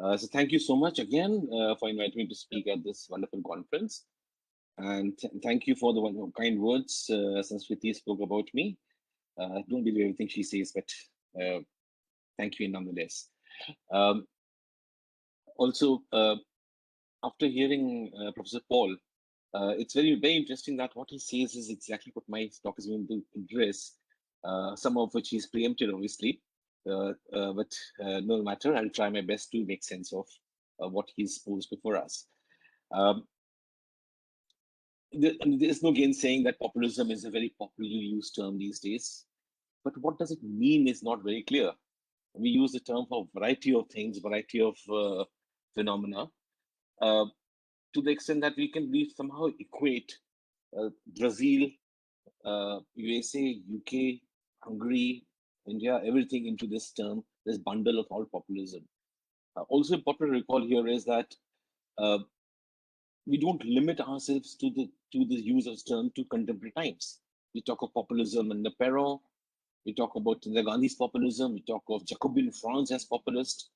So thank you so much again for inviting me to speak at this wonderful conference. And thank you for the kind words Sanskriti spoke about me. I don't believe everything she says, but uh, thank you nonetheless. Um, also, after hearing Professor Paul, it's very interesting that what he says is exactly what my talk is going to address, some of which he's preempted, obviously. But no matter, I'll try my best to make sense of what he's posed before us. Um, there's no gainsaying that populism is a very popularly used term these days. But what does it mean is not very clear. We use the term for a variety of things, variety of phenomena, uh, to the extent that we somehow equate Brazil, USA, UK, Hungary, India, everything into this term, this bundle of all populism. Also important to recall here is that uh, we don't limit ourselves to the use of this term to contemporary times. We talk of populism in the Peron, we talk about the Gandhi's populism, we talk of Jacobin France as populist.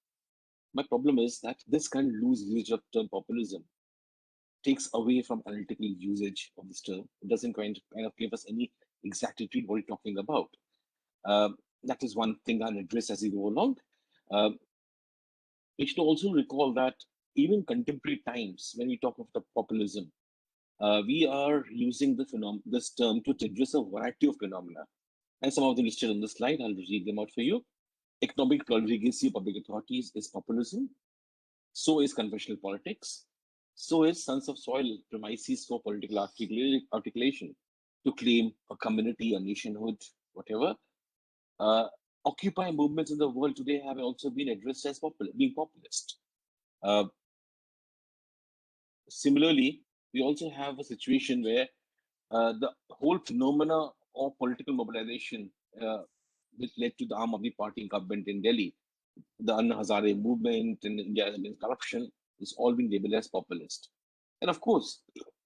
My problem is that this kind of loose usage of term populism takes away from analytical usage of this term. It doesn't kind of give us any exactitude what you're talking about. That is one thing I'll address as we go along. Um, we should also recall that even contemporary times, when we talk of the populism, we are using this term to address a variety of phenomena. And some of them listed on the slide, I'll read them out for you. Economic profligacy of public authorities is populism. So is conventional politics. So is sons of soil premises for political articulation to claim a community, a nationhood, whatever. Uh, Occupy movements in the world today have also been addressed as being populist. Uh, Similarly, we also have a situation where the whole phenomena of political mobilization, which led to the Aam Aadmi Party government in Delhi, the Anna Hazare movement in India against corruption, is all being labeled as populist. And of course,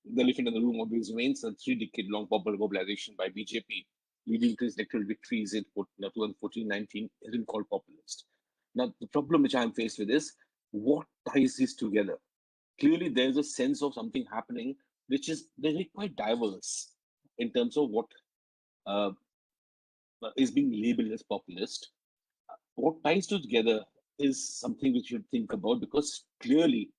the elephant in the room always remains a 3-decade-long popular mobilization by BJP, leading to its electoral victories in 2014-19, has been called populist. Now, the problem which I'm faced with is what ties this together? Clearly, there's a sense of something happening which is very quite diverse in terms of what uh, is being labeled as populist. What ties together is something which you think about, because clearly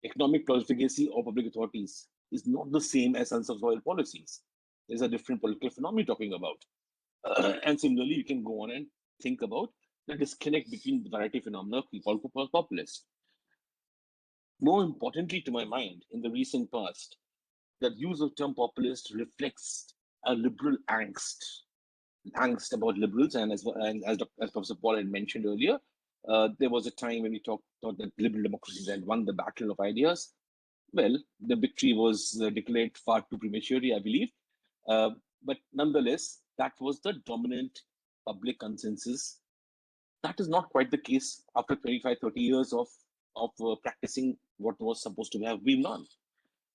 economic profligacy of public authorities is not the same as sons of soil policies. There's a different political phenomenon you're talking about. And similarly, you can go on and think about the disconnect between the variety of phenomena we call populist. More importantly, to my mind, in the recent past, the use of term populist reflects a liberal angst about liberals, and as Professor Paul had mentioned earlier, there was a time when we thought that liberal democracies had won the battle of ideas. Well, the victory was declared far too prematurely, I believe. Uh, but nonetheless, that was the dominant public consensus. That is not quite the case after 25, 30 years of practicing what was supposed to have been done.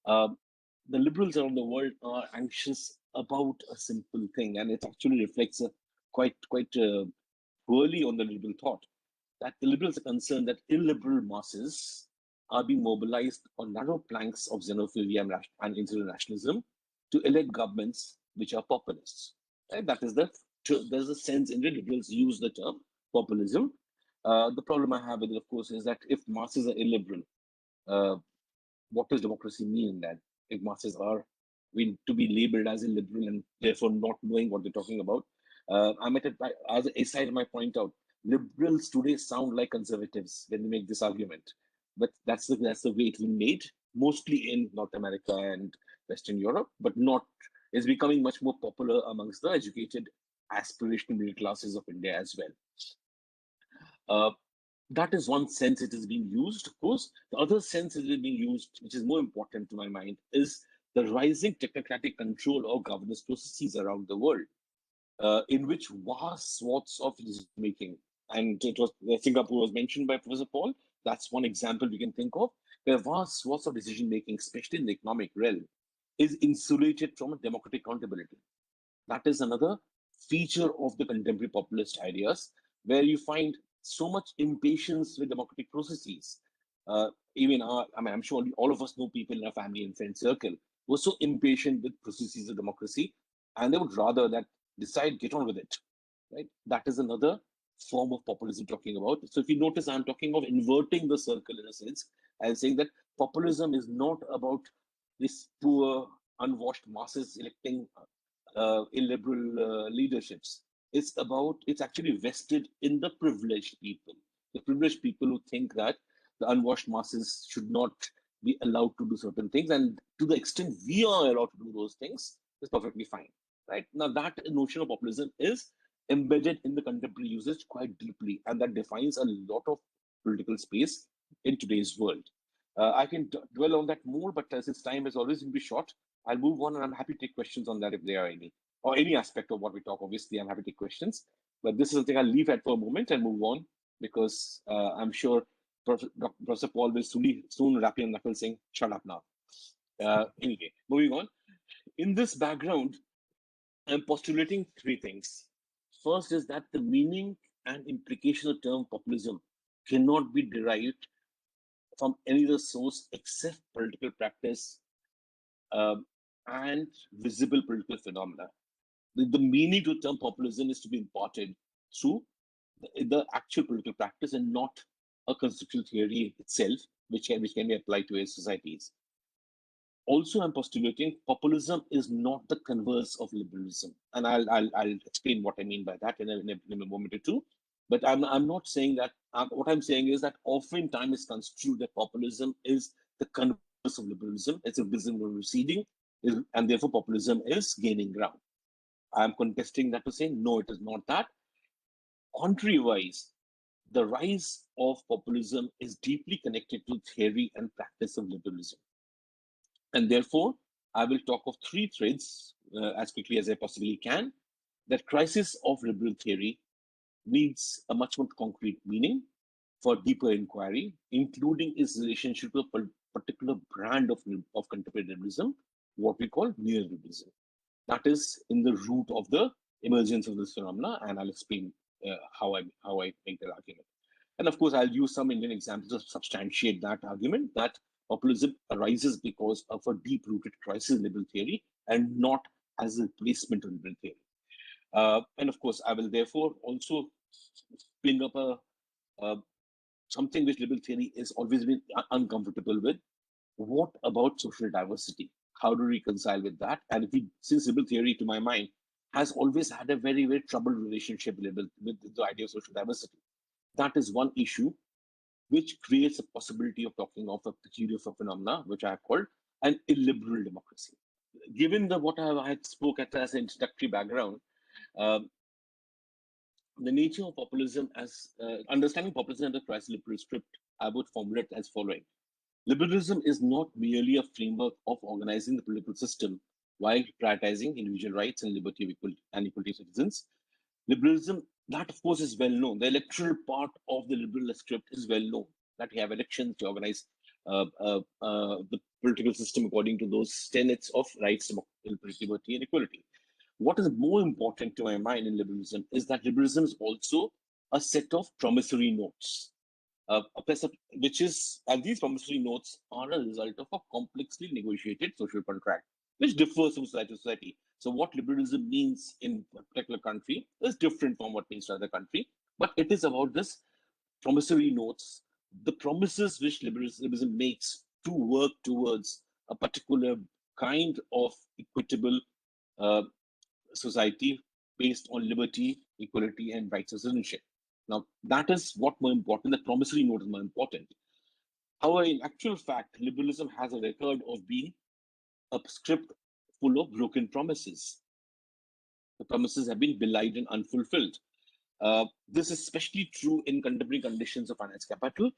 Uh, the liberals around the world are anxious about a simple thing, and it actually reflects a quite poorly on the liberal thought, that the liberals are concerned that illiberal masses are being mobilized on narrow planks of xenophobia and internationalism to elect governments which are populists. And that is there's a sense in which liberals use the term populism. The problem I have with it, of course, is that if masses are illiberal, uh, what does democracy mean in that? If masses are to be labeled as illiberal and therefore not knowing what they're talking about. I might, as a side, I might point out, liberals today sound like conservatives when they make this argument, but that's the way it's been made, mostly in North America and Western Europe, but not. It's becoming much more popular amongst the educated, aspirational middle classes of India as well. Uh, that is one sense it is being used. Of course, the other sense it is being used, which is more important to my mind, is the rising technocratic control of governance processes around the world, in which vast swaths of decision making, and it was Singapore was mentioned by Professor Paul. That's one example we can think of, where vast swaths of decision making, especially in the economic realm, is insulated from democratic accountability. That is another feature of the contemporary populist ideas, where you find so much impatience with democratic processes. Even I'm sure all of us know people in our family and friend circle who are so impatient with processes of democracy, and they would rather that decide, get on with it, right? That is another form of populism talking about. So if you notice, I'm talking of inverting the circle in a sense and saying that populism is not about this poor, unwashed masses electing illiberal leaderships. It's actually vested in the privileged people who think that the unwashed masses should not be allowed to do certain things. And to the extent we are allowed to do those things, is perfectly fine. Right? Now, that notion of populism is embedded in the contemporary usage quite deeply, and that defines a lot of political space in today's world. I can dwell on that more, but since time is always going to be short, I'll move on, and I'm happy to take questions on that if there are any, or any aspect of what we talk. Obviously, I'm happy to take questions, but this is something I'll leave at for a moment and move on because I'm sure Professor Paul will soon wrap your knuckles saying, "Shut up now." Anyway, moving on. In this background, I'm postulating three things. First is that the meaning and implication of the term populism cannot be derived from any other source except political practice um, and visible political phenomena. The meaning to the term populism is to be imparted through the actual political practice and not a conceptual theory itself, which can be applied to various societies. Also, I'm postulating populism is not the converse of liberalism, and I'll explain what I mean by that in a moment or two. But I'm not saying that. What I'm saying is that oftentimes it's construed that populism is the converse of liberalism. It's a liberalism receding, and therefore populism is gaining ground. I'm contesting that to say no, it is not that. Contrary-wise, the rise of populism is deeply connected to theory and practice of liberalism. And therefore, I will talk of three threads as quickly as I possibly can. That crisis of liberal theory needs a much more concrete meaning for deeper inquiry, including its relationship to a particular brand of contemporary liberalism, what we call neoliberalism. That is in the root of the emergence of this phenomena, and I'll explain how I make that argument. And of course, I'll use some Indian examples to substantiate that argument that populism arises because of a deep-rooted crisis in liberal theory and not as a replacement of liberal theory. And of course, I will therefore also bring up a something which liberal theory has always been uncomfortable with. What about social diversity? How to reconcile with that? And since liberal theory, to my mind, has always had a very, very troubled relationship with the idea of social diversity. That is one issue which creates a possibility of talking of a peculiar phenomena, which I have called an illiberal democracy. Given what I had spoke at as an introductory background, um, the nature of populism as understanding populism under crisis liberal script, I would formulate as following. Liberalism is not merely a framework of organizing the political system while prioritizing individual rights and liberty of equality of citizens. Liberalism, that of course is well known. The electoral part of the liberal script is well known. That you have elections to organize the political system according to those tenets of rights, liberty, and equality. What is more important to my mind in liberalism is that liberalism is also a set of promissory notes, which is, and these promissory notes are a result of a complexly negotiated social contract, which differs from society to society. So, what liberalism means in a particular country is different from what means to other country, but it is about this promissory notes, the promises which liberalism makes to work towards a particular kind of equitable uh, society based on liberty, equality, and rights of citizenship. Now, that is what more important. The promissory note is more important. However, in actual fact, liberalism has a record of being a script full of broken promises. The promises have been belied and unfulfilled. This is especially true in contemporary conditions of finance capital,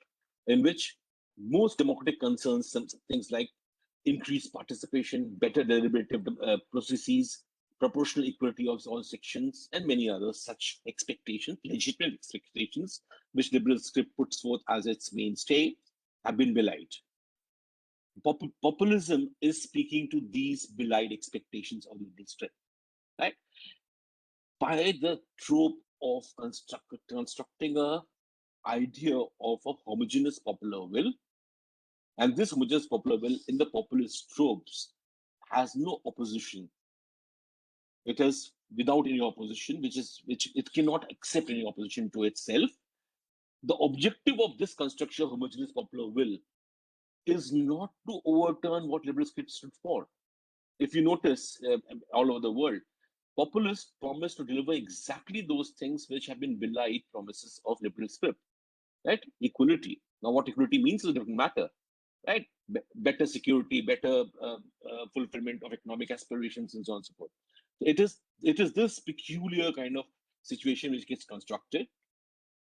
in which most democratic concerns, some things like increased participation, better deliberative processes, proportional equality of all sections, and many other such expectations, legitimate expectations, which liberal script puts forth as its mainstay, have been belied. Populism is speaking to these belied expectations of liberal script, right? By the trope of constructing a idea of a homogeneous popular will, And this homogeneous popular will in the populist tropes has no opposition. It is without any opposition, which it cannot accept any opposition to itself. The objective of this construction of homogeneous popular will is not to overturn what liberals stood for. If you notice, all over the world, populists promise to deliver exactly those things which have been belied promises of liberal script, right? Equality. Now, what equality means is a different matter, right? Better security, better fulfillment of economic aspirations, and so on and so forth. So it is this peculiar kind of situation which gets constructed,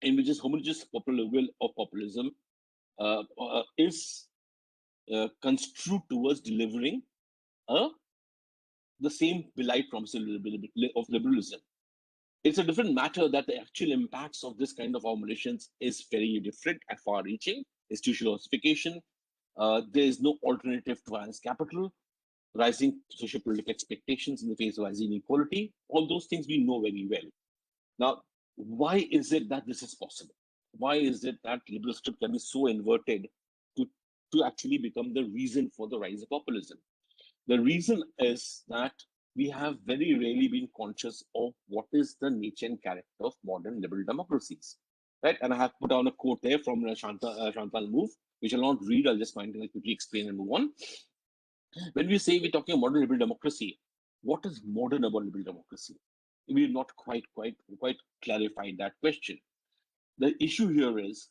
in which is homogeneous popular will of populism is construed towards delivering a the same belied promise of liberalism. It's a different matter that the actual impacts of this kind of formulations is very different and far-reaching. Institutional ossification, there is no alternative to violence capital, rising social political expectations in the face of rising inequality. All those things we know very well. Now, why is it that this is possible? Why is it that liberal script can be so inverted to actually become the reason for the rise of populism? The reason is that we have very rarely been conscious of what is the nature and character of modern liberal democracies. Right? And I have put down a quote there from Chantal Mouffe, which I'll not read, I'll just find it and quickly explain and move on. When we say we're talking about modern liberal democracy, what is modern about liberal democracy? We've not quite clarified that question. The issue here is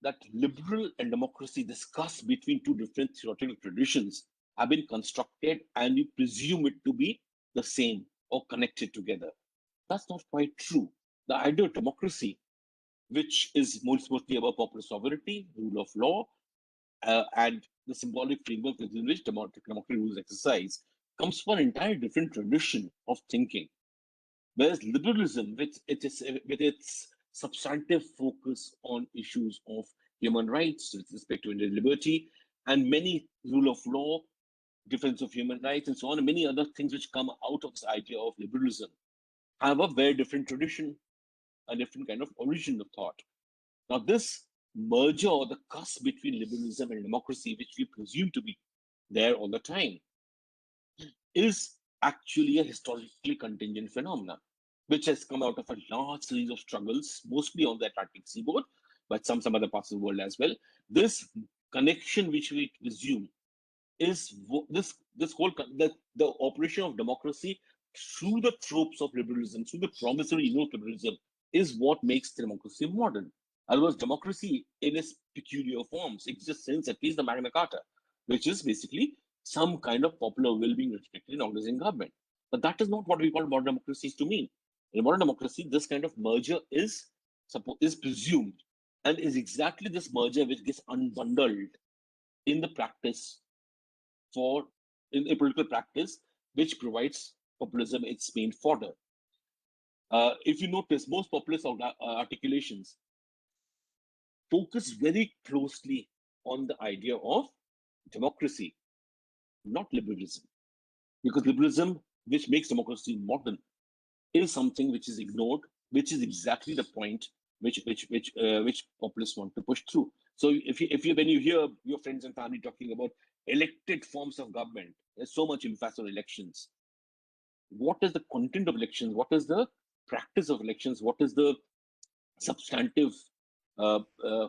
that liberal and democracy discussed between two different theoretical traditions have been constructed and we presume it to be the same or connected together. That's not quite true. The idea of democracy, which is mostly about popular sovereignty, rule of law, and the symbolic framework within which democratic rules exercise, comes from an entirely different tradition of thinking. Whereas liberalism, with its substantive focus on issues of human rights with respect to individual liberty and many rule of law, defense of human rights, and so on, and many other things which come out of this idea of liberalism, have a very different tradition, a different kind of origin of thought. Now, this merger or the cusp between liberalism and democracy, which we presume to be there all the time, is actually a historically contingent phenomenon, which has come out of a large series of struggles, mostly on the Atlantic seaboard, but some other parts of the world as well. This connection, which we presume, is this whole the operation of democracy through the tropes of liberalism, through the promissory note of liberalism, is what makes democracy modern. Otherwise, democracy in its peculiar forms exists since at least the Magna Carta, which is basically some kind of popular will being respected in organizing government. But that is not what we call modern democracies to mean. In modern democracy, this kind of merger is presumed, and is exactly this merger which gets unbundled in the practice in a political practice, which provides populism its main fodder. If you notice, most populist articulations focus very closely on the idea of democracy, not liberalism. Because liberalism, which makes democracy modern, is something which is ignored, which is exactly the point which populists want to push through. So when you hear your friends and family talking about elected forms of government, there's so much emphasis on elections. What is the content of elections? What is the practice of elections? What is the substantive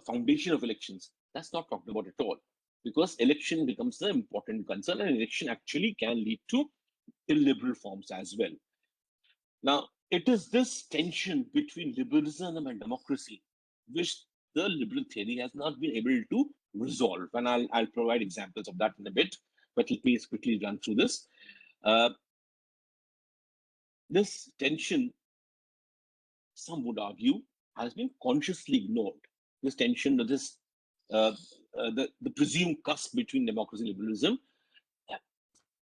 foundation of elections? That's not talked about at all, because election becomes the important concern, and election actually can lead to illiberal forms as well. Now, it is this tension between liberalism and democracy which the liberal theory has not been able to resolve. And I'll provide examples of that in a bit, but please quickly run through this. This tension, some would argue, has been consciously ignored. This tension, the presumed cusp between democracy and liberalism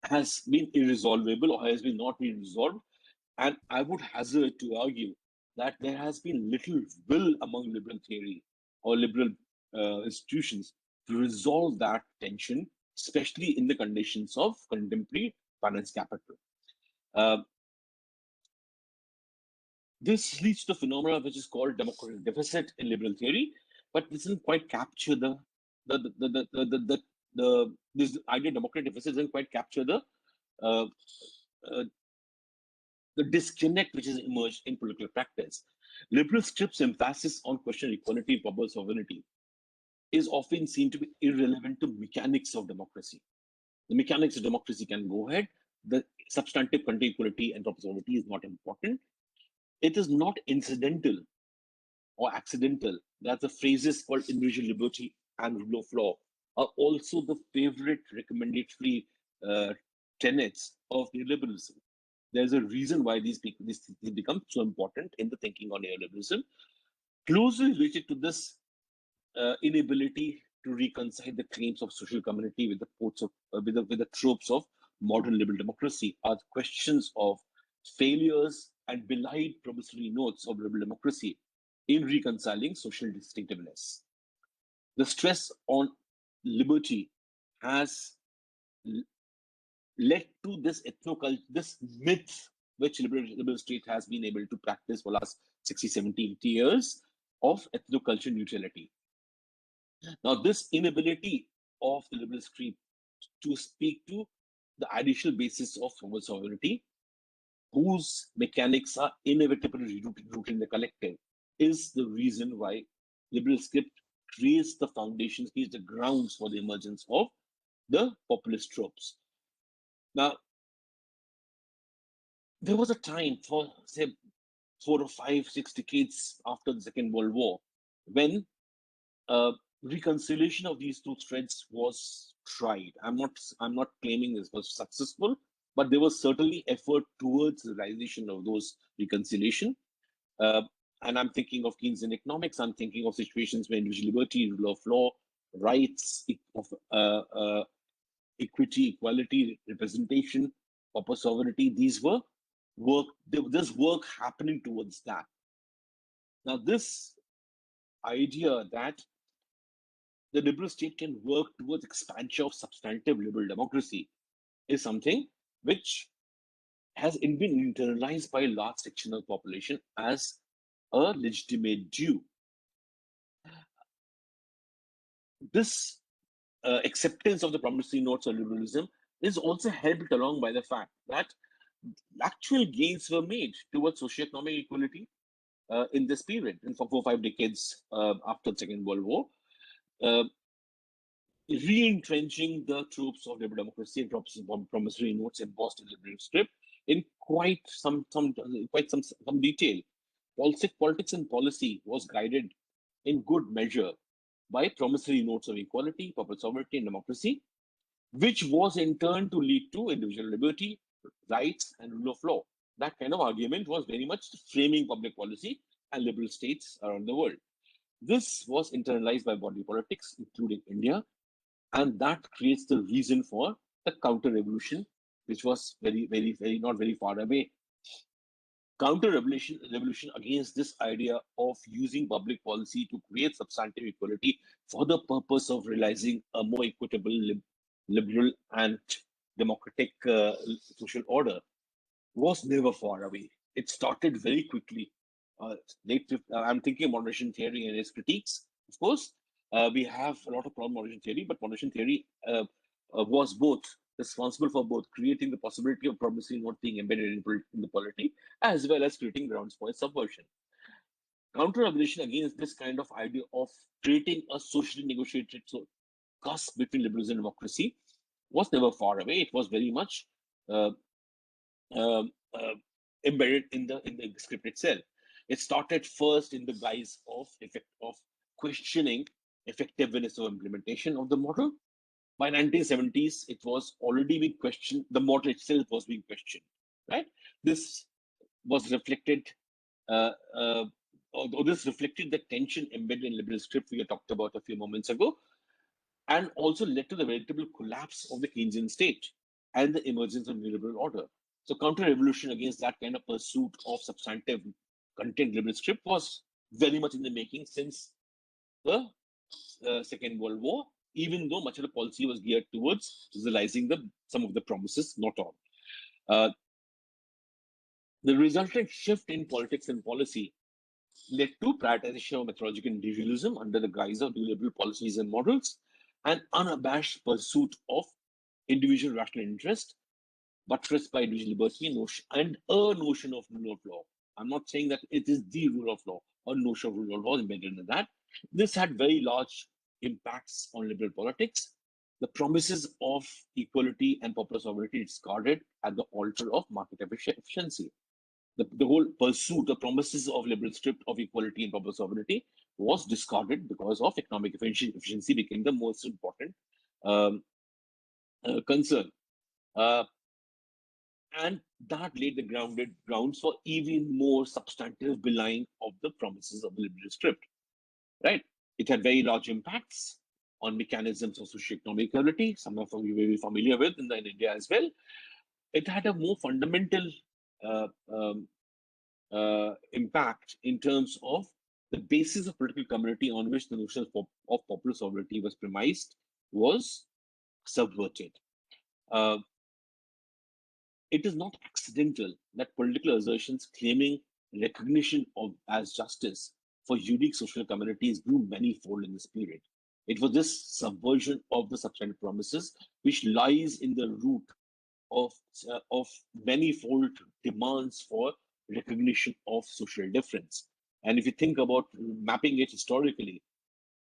has been irresolvable or has been not been resolved. And I would hazard to argue that there has been little will among liberal theory or liberal institutions to resolve that tension, especially in the conditions of contemporary finance capital. This leads to a phenomenon which is called democratic deficit in liberal theory, but this doesn't quite capture the this idea of democratic deficit doesn't quite capture uh, uh, the disconnect which has emerged in political practice. Liberal script's emphasis on questioning equality and public sovereignty is often seen to be irrelevant to mechanics of democracy. The mechanics of democracy can go ahead. The substantive content equality and proper sovereignty is not important. It is not incidental or accidental that the phrases called individual liberty and rule of law are also the favorite recommendatory uh, tenets of neoliberalism. There's a reason why these become so important in the thinking on neoliberalism. Closely related to this inability to reconcile the claims of social community with the quotes of with the tropes of modern liberal democracy are questions of failures and belied promissory notes of liberal democracy in reconciling social distinctiveness. The stress on liberty has led to this this myth which liberal state has been able to practice for the last 60, 70, 80 years of ethnocultural neutrality. Now, this inability of the liberal state to speak to the additional basis of formal sovereignty, whose mechanics are inevitably rooted in the collective, is the reason why liberal script creates the foundations, creates the grounds for the emergence of the populist tropes. Now, there was a time for, say, 4 or 5, 6 decades after the Second World War, when reconciliation of these two threads was tried. I'm not claiming this was successful, but there was certainly effort towards the realization of those reconciliation. And I'm thinking of Keynesian economics. I'm thinking of situations where individual liberty, rule of law, rights of equity, equality, representation, proper sovereignty. These were there's work happening towards that. Now, this idea that the liberal state can work towards expansion of substantive liberal democracy is something which has been internalized by a large section of the population as a legitimate due. This acceptance of the promissory notes of liberalism is also helped along by the fact that actual gains were made towards socioeconomic equality in this period, and for 4 or 5 decades after the Second World War. Re-entrenching the tropes of liberal democracy and promissory notes embossed in the liberal script in quite some detail. Politics and policy was guided in good measure by promissory notes of equality, public sovereignty, and democracy, which was in turn to lead to individual liberty, rights, and rule of law. That kind of argument was very much framing public policy and liberal states around the world. This was internalized by body politics, including India, and that creates the reason for the counter-revolution, which was very not very far away. Counter-revolution against this idea of using public policy to create substantive equality for the purpose of realizing a more equitable, liberal, and democratic social order was never far away. It started very quickly. I'm thinking of moderation theory and its critiques, of course. We have a lot of problem moderation theory, but moderation theory was both responsible for both creating the possibility of promissory note being embedded in the polity, as well as creating grounds for its subversion. Counter-revolution against this kind of idea of creating a socially negotiated cusp between liberalism and democracy was never far away. It was very much uh, uh, uh, embedded in the script itself. It started first in the guise of questioning effectiveness of implementation of the model. By 1970s, it was already being questioned. The model itself was being questioned. Right. This was reflected. Or this reflected the tension embedded in liberal script we talked about a few moments ago, and also led to the veritable collapse of the Keynesian state and the emergence of new liberal order. So counter-revolution against that kind of pursuit of substantive content liberal script was very much in the making since the Second World War, even though much of the policy was geared towards realizing some of the promises, not all. The resultant shift in politics and policy led to prioritization of methodological individualism under the guise of neoliberal policies and models. an unabashed pursuit of individual rational interest, buttressed by individual liberty and a notion of rule of law. I'm not saying that it is the rule of law or notion of rule of law embedded in that. This had very large impacts on liberal politics. The promises of equality and popular sovereignty discarded at the altar of market efficiency. The whole pursuit, the promises of liberal script of equality and popular sovereignty was discarded because of economic efficiency became the most important um, concern. Uh, and that laid the grounds for even more substantive belying of the promises of the liberal script, right? It had very large impacts on mechanisms of socioeconomic equality, some of you may be familiar with in India as well. It had a more fundamental uh, um, impact in terms of the basis of political community on which the notion of popular sovereignty was premised was subverted. Uh, it is not accidental that political assertions claiming recognition of as justice for unique social communities grew manifold in this period. It was this subversion of the substantive promises which lies in the root of manifold demands for recognition of social difference. And if you think about mapping it historically,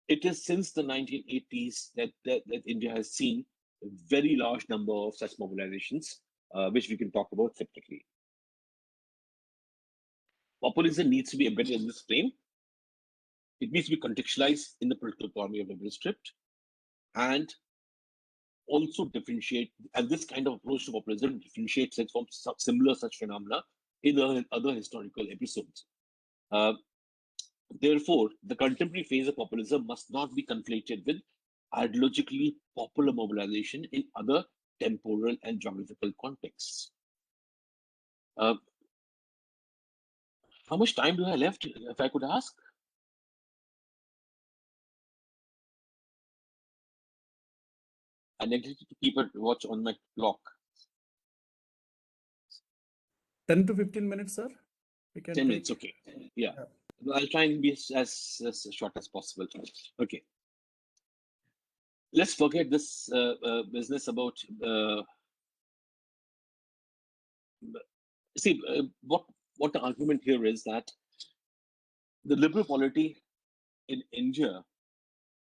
it is since the 1980s that India has seen a very large number of such mobilizations, which we can talk about separately. Populism needs to be embedded in this frame. It needs to be contextualized in the political economy of liberal script and also differentiate, and this kind of approach to populism differentiates it from similar such phenomena in other historical episodes. Therefore, the contemporary phase of populism must not be conflated with ideologically popular mobilization in other temporal and geographical contexts. How much time do I have left, if I could ask? I neglected to keep a watch on my clock. 10 to 15 minutes, sir. We can 10 minutes, okay. Yeah. I'll try and be as short as possible. Okay. Let's forget this business about see what the argument here is that the liberal polity in India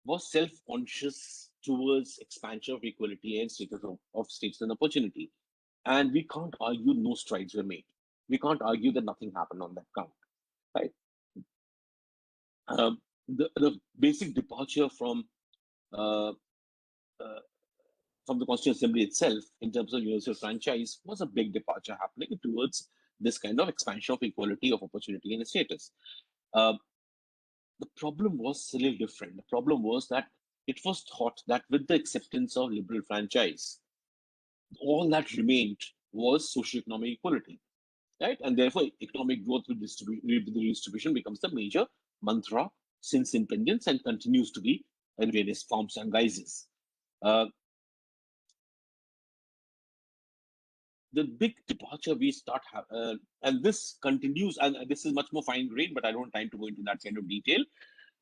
was self-conscious towards expansion of equality and status of states and opportunity. And we can't argue no strides were made. We can't argue that nothing happened on that count, right? The basic departure uh, uh, from the Constituent Assembly itself in terms of universal franchise was a big departure happening towards this kind of expansion of equality of opportunity and status. Uh, the problem was a little different. The problem was that it was thought that with the acceptance of liberal franchise, all that remained was socioeconomic equality, right? And therefore, economic growth with the redistribution becomes the major mantra since independence and continues to be in various forms and guises. The big departure we start, and this continues, and this is much more fine grained, but I don't have time to go into that kind of detail.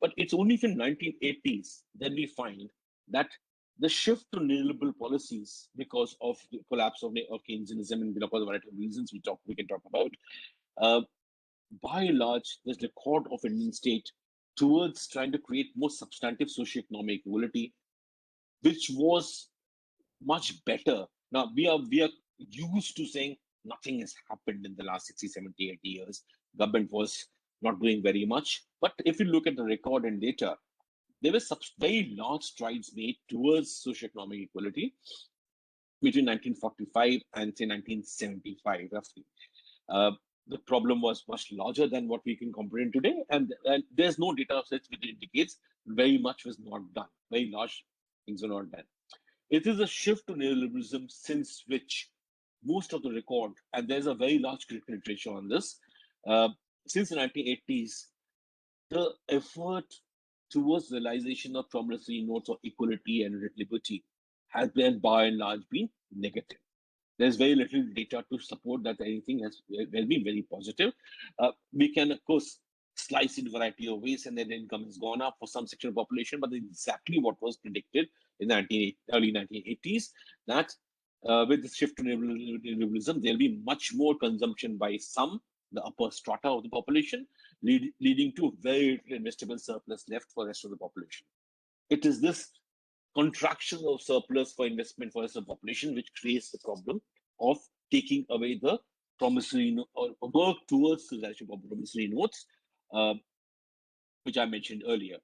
But it's only from 1980s that we find that the shift to neoliberal policies because of the collapse of Keynesianism and because of a variety of reasons we can talk about, by and large, there's the record of Indian state towards trying to create more substantive socioeconomic equality, which was much better. Now we are used to saying nothing has happened in the last 60, 70, 80 years. Government was not doing very much. But if you look at the record and data, there were very large strides made towards socioeconomic equality between 1945 and say 1975, roughly. Uh, the problem was much larger than what we can comprehend today, and there's no data of such which indicates very much was not done. Very large things were not done. It is a shift to neoliberalism since which most of the record, and there's a very large critical literature on this, since the 1980s, the effort towards realization of promissory notes of equality and liberty has been by and large been negative. There's very little data to support that anything has been very positive. We can, of course, slice in a variety of ways, and then income has gone up for some section of the population, but exactly what was predicted in the early 1980s, that with the shift to liberalism, there'll be much more consumption by some, the upper strata of the population, leading to very little investable surplus left for the rest of the population. It is this contraction of surplus for investment for the rest of the population which creates the problem of taking away the promissory or work towards the realization of promissory notes, which I mentioned earlier.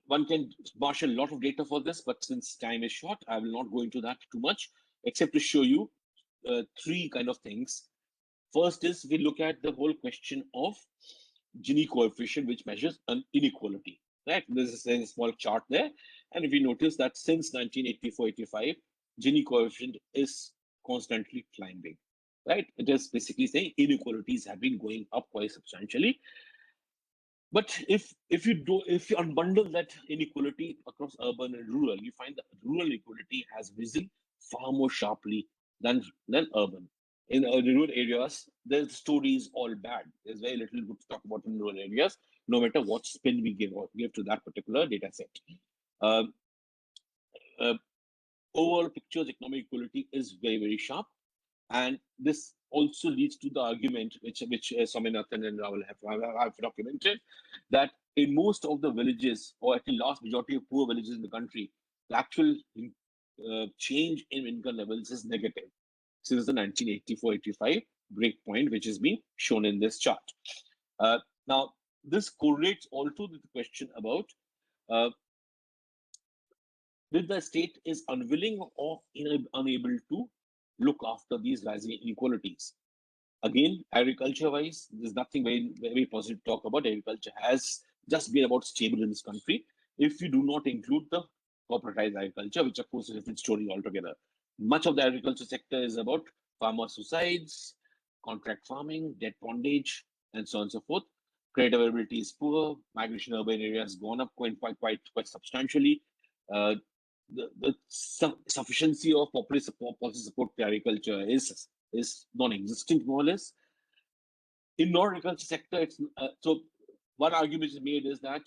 One can marshal a lot of data for this, but since time is short, I will not go into that too much, except to show you three kind of things. First is we look at the whole question of Gini coefficient, which measures an inequality. Right? There's a small chart there, and if you notice that since 1984-85, Gini coefficient is constantly climbing. Right? It is basically saying inequalities have been going up quite substantially. But if you unbundle that inequality across urban and rural, you find that rural inequality has risen far more sharply than urban. In rural areas, the story is all bad. There's very little good to talk about in rural areas, no matter what spin we give to that particular data set. Overall picture of economic equality is very, very sharp. And this also leads to the argument, which Swaminathan and Rahul have documented, that in most of the villages, or at the large majority of poor villages in the country, the actual change in income levels is negative since the 1984-85 breakpoint, which is being shown in this chart. Now, this correlates also with the question about whether the state is unwilling or unable to look after these rising inequalities. Again, agriculture-wise, there's nothing very, very positive to talk about. Agriculture has just been about stable in this country. If you do not include the corporatized agriculture, which of course is a different story altogether. Much of the agriculture sector is about farmer suicides, contract farming, debt bondage, and so on and so forth. Credit availability is poor. Migration in urban areas has gone up quite substantially. The sufficiency of policy support to agriculture is non-existent, more or less. In non-agriculture sector, it's so one argument is made is that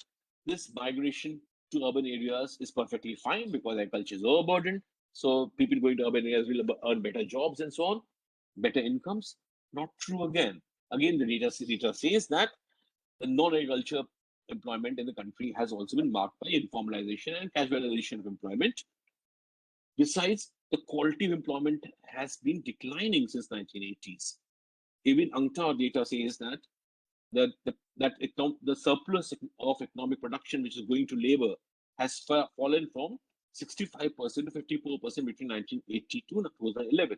this migration to urban areas is perfectly fine because agriculture is overburdened. So people going to urban areas will earn better jobs and so on, better incomes. Not true again. Again, the data says that the non-agriculture employment in the country has also been marked by informalization and casualization of employment. Besides, the quality of employment has been declining since 1980s. Even UNCTAD data says that the surplus of economic production which is going to labor has fallen from 65% to 54% between 1980 to 2011.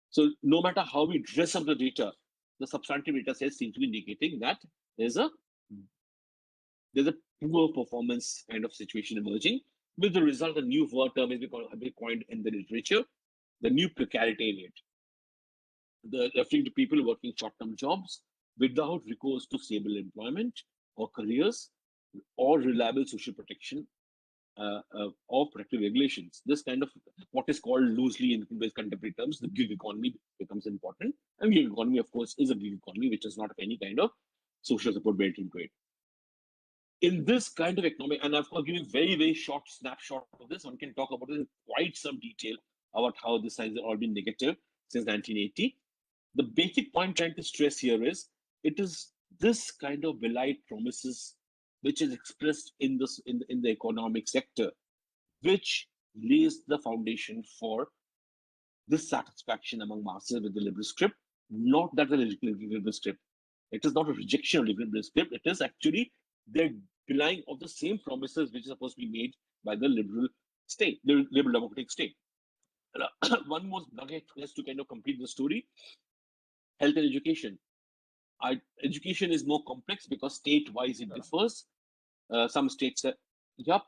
So no matter how we dress up the data, the substantive data sets seem to be indicating that there's a poor performance kind of situation emerging, with the result a new word term has been coined in the literature, the new precariat, referring to people working short-term jobs without recourse to stable employment or careers or reliable social protection or protective regulations. This kind of what is called loosely in contemporary terms, the gig economy becomes important. And gig economy, of course, is a gig economy which is not of any kind of social support built into it. In this kind of economic, and I've given a very, very short snapshot of this, one can talk about it in quite some detail about how this has all been negative since 1980. The basic point trying to stress here is it is this kind of belied promises which is expressed in the economic sector, which lays the foundation for dissatisfaction among masses with the liberal script, not that the liberal script. It is not a rejection of liberal script. It is actually they're relying on the same promises which are supposed to be made by the liberal state, the liberal democratic state. One more nugget just to kind of complete the story. Health and education. Education is more complex because state-wise it differs. Some states, yep,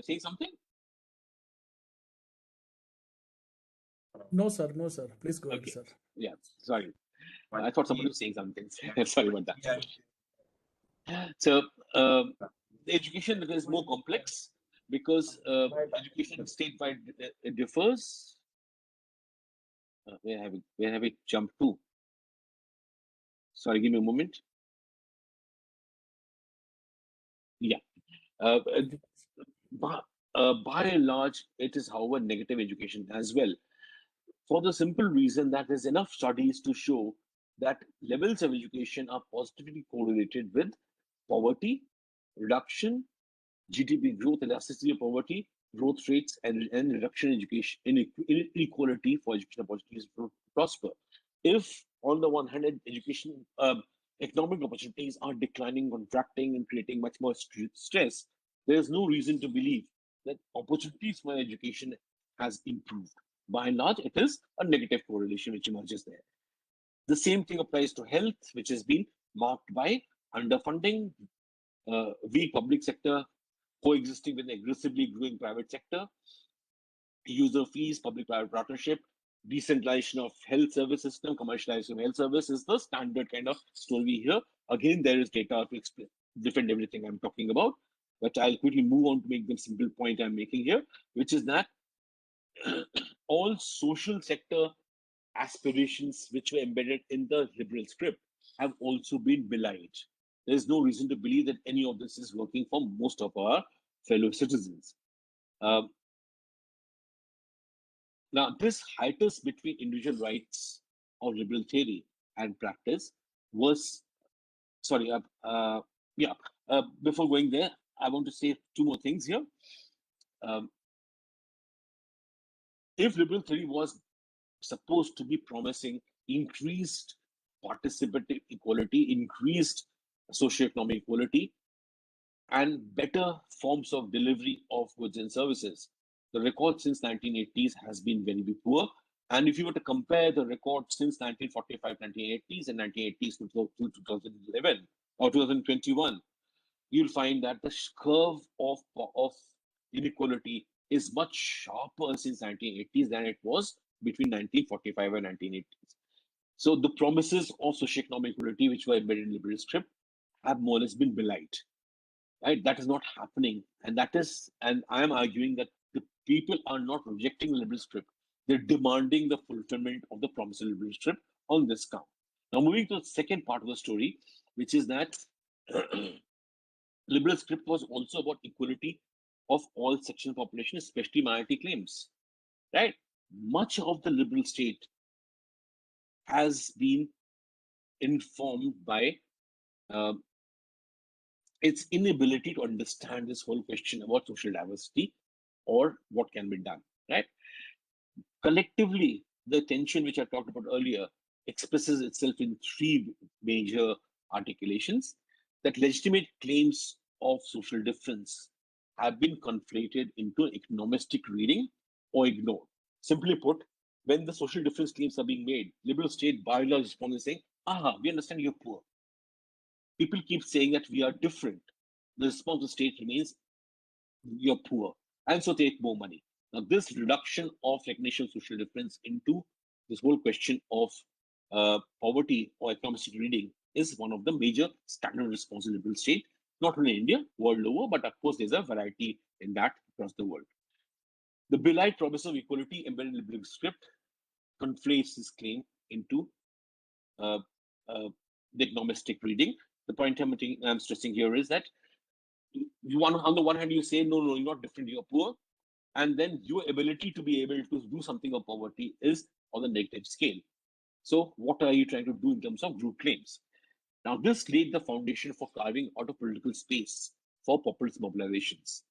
saying something? No, sir. Please go ahead, Okay. sir. Yeah, sorry. I thought somebody was saying something. Sorry about that. So the education is more complex because education state-wide it differs. Where have it jumped to? Sorry, give me a moment. Yeah. By and large, it is, however, negative education as well, for the simple reason that there's enough studies to show that levels of education are positively correlated with poverty reduction, GDP growth, elasticity of poverty, growth rates, and reduction in education inequality for education opportunities to prosper. If, on the one hand, education economic opportunities are declining, contracting, and creating much more stress, there is no reason to believe that opportunities for education has improved. By and large, it is a negative correlation which emerges there. The same thing applies to health, which has been marked by underfunding, weak public sector coexisting with an aggressively growing private sector, user fees, public-private partnership, decentralization of health service system, commercialization of health service is the standard kind of story here. Again, there is data to explain, defend everything I'm talking about, but I'll quickly move on to make the simple point I'm making here, which is that all social sector aspirations which were embedded in the liberal script have also been belied. There's no reason to believe that any of this is working for most of our fellow citizens. Now, this hiatus between individual rights of liberal theory and practice was, sorry, before going there, I want to say two more things here. If liberal theory was supposed to be promising increased participative equality, increased socioeconomic equality, and better forms of delivery of goods and services, the record since 1980s has been very poor. And if you were to compare the record since 1945, 1980s, and 1980s to 2011 or 2021, you'll find that the curve of inequality is much sharper since 1980s than it was between 1945 and 1980s. So the promises of socioeconomic equality, which were embedded in liberal script, have more or less been belied. Right? That is not happening. And I am arguing that the people are not rejecting the liberal script. They're demanding the fulfillment of the promise of liberal script on this count. Now, moving to the second part of the story, which is that liberal script was also about equality of all sections of population, especially minority claims. Right? Much of the liberal state has been informed by its inability to understand this whole question about social diversity or what can be done, right? Collectively, the tension which I talked about earlier expresses itself in three major articulations: that legitimate claims of social difference have been conflated into economistic reading or ignored. Simply put, when the social difference claims are being made, liberal state by and large responds and saying, we understand you're poor. People keep saying that we are different. The response of the state remains, you're poor, and so take more money. Now, this reduction of recognition of social difference into this whole question of poverty or economic reading is one of the major standard responses of the liberal state, not only in India, world over, but of course there's a variety in that across the world. The belied promise of equality embedded in the liberal script conflates this claim into the economistic reading. The point I'm stressing here is that on the one hand, you say, no, you're not different, you're poor. And then your ability to be able to do something of poverty is on the negative scale. So what are you trying to do in terms of group claims? Now, this laid the foundation for carving out a political space for populist mobilizations.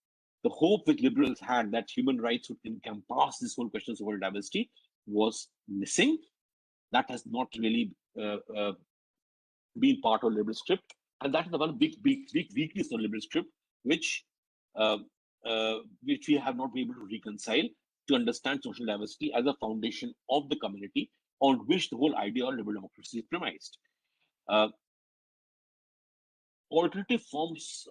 The hope which liberals had that human rights would encompass this whole question of social diversity was missing. That has not really been part of liberal script. And that is the one big weakness of liberal script, which we have not been able to reconcile to understand social diversity as a foundation of the community on which the whole idea of liberal democracy is premised. Alternative forms,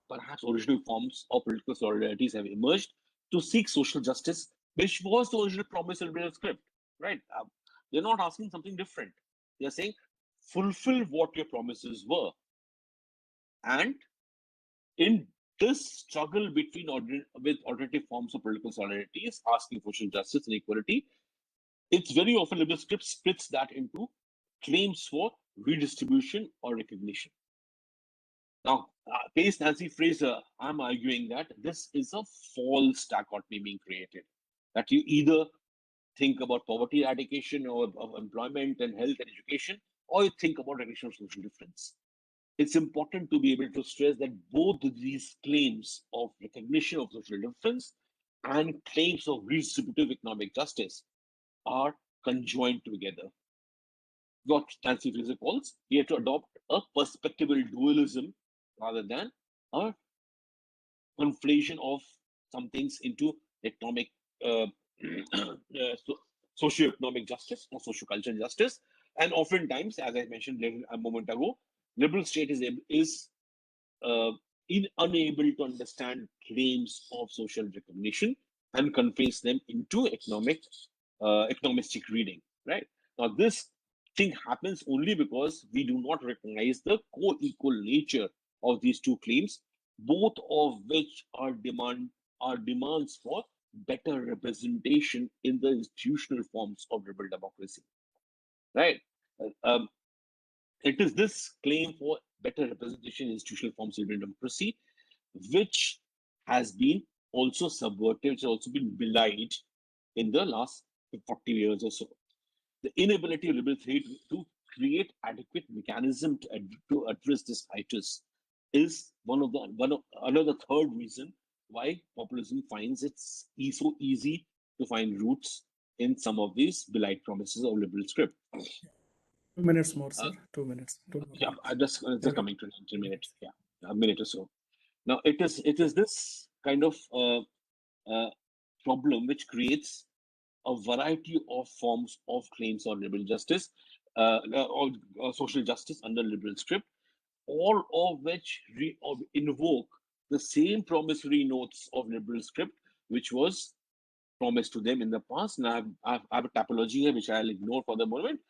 perhaps original forms of political solidarities have emerged to seek social justice, which was the original promise of liberal script, right? They're not asking something different. They're saying, fulfill what your promises were. And in this struggle with alternative forms of political solidarities, asking for social justice and equality, it's very often liberal script splits that into claims for redistribution or recognition. Now, Pace Nancy Fraser, I'm arguing that this is a false dichotomy being created. That you either think about poverty eradication or of employment and health and education, or you think about recognition of social difference. It's important to be able to stress that both these claims of recognition of social difference and claims of redistributive economic justice are conjoined together. What Nancy Fraser calls, we have to adopt a perspectival dualism rather than a conflation of some things into economic, uh, socio-economic justice or socio-cultural justice. And oftentimes, as I mentioned a moment ago, liberal state is uh, unable to understand claims of social recognition and confines them into economistic reading. Right now, this thing happens only because we do not recognize the co-equal nature of these two claims, both of which are demands for better representation in the institutional forms of liberal democracy. Right. Um, it is this claim for better representation in institutional forms of liberal democracy which has been also subverted, which has also been belied in the last 40 years or so. The inability of liberal theory to create adequate mechanism to address this hiatus is another third reason why populism finds it's so easy to find roots in some of these belied promises of liberal script. 2 minutes more, Uh, sir. 2 minutes. 2 more yeah, minutes. just Maybe coming to a minute. 2 minutes. Yeah, a minute or so. Now it is this kind of uh, problem which creates a variety of forms of claims on liberal justice or social justice under liberal script, all of which invoke the same promissory notes of liberal script which was promised to them in the past. And I have a typology here which I'll ignore for the moment.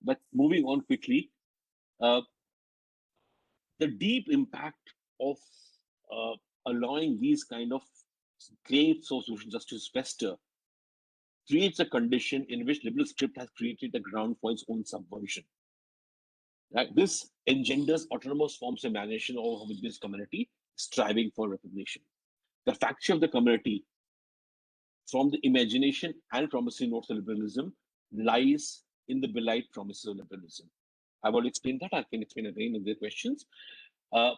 But moving on quickly, uh, the deep impact of uh, allowing these kind of claims of social justice fester creates a condition in which liberal script has created the ground for its own subversion. Right? This engenders autonomous forms of imagination of this community striving for recognition. The fracture of the community from the imagination and promissory notes of liberalism lies in the belied promises of liberalism. I've already explained that. I can explain again in the questions. Uh,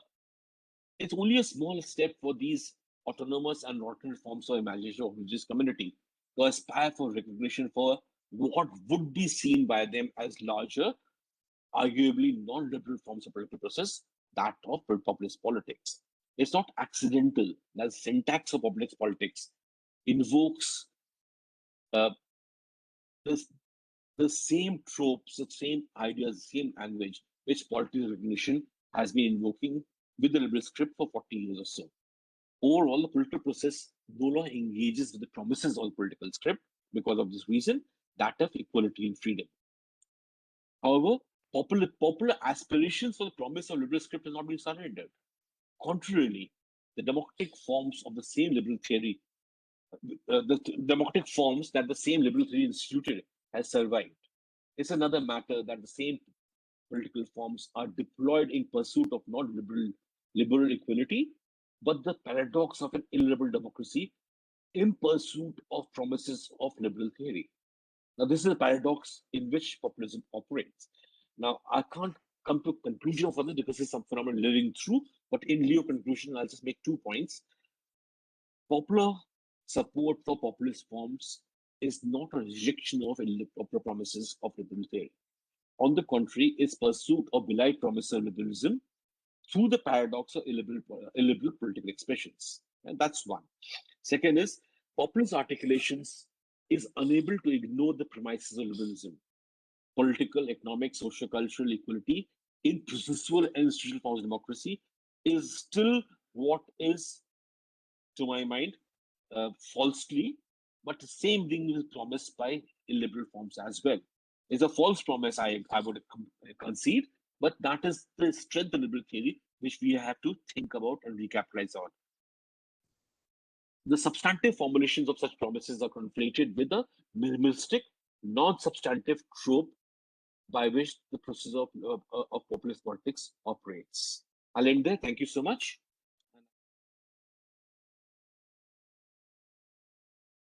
it's only a small step for these autonomous and alternate forms of imagination of religious community to aspire for recognition for what would be seen by them as larger, arguably non-liberal forms of political process, that of populist politics. It's not accidental that the syntax of populist politics invokes uh, this, the same tropes, the same ideas, the same language which political recognition has been invoking with the liberal script for 40 years or so. Overall, the political process no longer engages with the promises of the political script because of this reason, that of equality and freedom. However, popular aspirations for the promise of liberal script has not been surrendered. Contrarily, the democratic forms of the same liberal theory, the democratic forms that the same liberal theory instituted has survived. It's another matter that the same political forms are deployed in pursuit of not liberal equality, but the paradox of an illiberal democracy in pursuit of promises of liberal theory. Now, this is a paradox in which populism operates. Now, I can't come to a conclusion for this because it's some phenomenon living through, but in lieu of conclusion, I'll just make 2 points. Popular support for populist forms is not a rejection of promises of liberal theory. On the contrary, it's pursuit of belied promise of liberalism through the paradox of illiberal political expressions. And that's one. Second is, populist articulations is unable to ignore the premises of liberalism. Political, economic, socio-cultural equality in processual and institutional forms of democracy is still what is, to my mind, falsely, but the same thing is promised by illiberal forms as well. It's a false promise, I would concede, but that is the strength of liberal theory, which we have to think about and recapitalize on. The substantive formulations of such promises are conflated with the minimalistic, non-substantive trope by which the process of populist politics operates. I'll end there. Thank you so much.